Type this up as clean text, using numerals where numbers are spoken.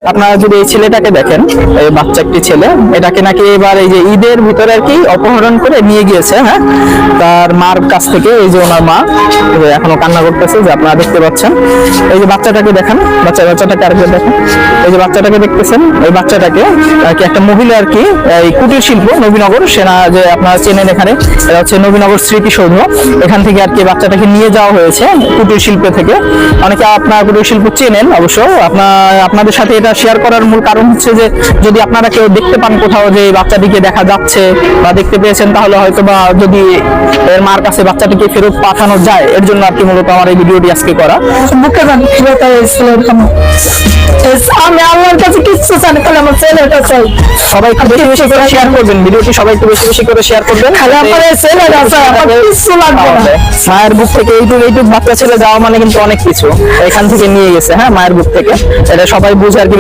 আপনারা যদি এই ছেলেটাকে দেখেন, এই বাচ্চা একটি ছেলে, এটাকে নাকি এবার এই যে ঈদের ভিতরে আর কি অপহরণ করে নিয়ে গিয়েছে। হ্যাঁ, তার মার কাছ থেকে। এই যে ওনার মা এখনো কান্না করতেছে, যে আপনারা দেখতে পাচ্ছেন। এই যে বাচ্চাটাকে দেখেন, বাচ্চাটাকে আরেকবার দেখেন। এই যে বাচ্চাটাকে দেখতেছেন, এই বাচ্চাটাকে আর কি একটা মহিলা আর কি এই কুটির শিল্প নবীনগর সেনা, যে আপনারা চেনেন, এখানে এটা হচ্ছে নবীনগর স্মৃতিসৌধ, এখান থেকে আর কি বাচ্চাটাকে নিয়ে যাওয়া হয়েছে কুটির শিল্প থেকে। অনেকে আপনার কুটির শিল্প চেনেন অবশ্য। আপনাদের সাথে এটা শেয়ার করার মূল কারণ হচ্ছে যে যদি আপনারা কেউ দেখতে পান কোথাও যে বাচ্চাটিকে দেখা যাচ্ছে বা দেখতে পেয়েছেন, তাহলে হয়তো বা যদি এর মার কাছে বাচ্চাটিকে ফেরত পাঠানো যায়, এর জন্য আর কি মূলত আমার এই ভিডিওটি আজকে করা। আমি আল্লাহর কাছে কিচ্ছু চাই না, তাহলে আমার ছেলেটা চাই। সবাই একটু বেশি বেশি করে শেয়ার করবেন ভিডিওটি, সবাই একটু বেশি বেশি করে শেয়ার করবেন। খালি আমার এই ছেলেটা চাই, আমার কিচ্ছু লাগবে না। মায়ের বুক থেকে এইটুক বাচ্চা ছেলে যাওয়া মানে কিন্তু অনেক কিছু। এখান থেকে নিয়ে গেছে, হ্যাঁ, মায়ের বুক থেকে। এটা সবাই বুঝে আর কি।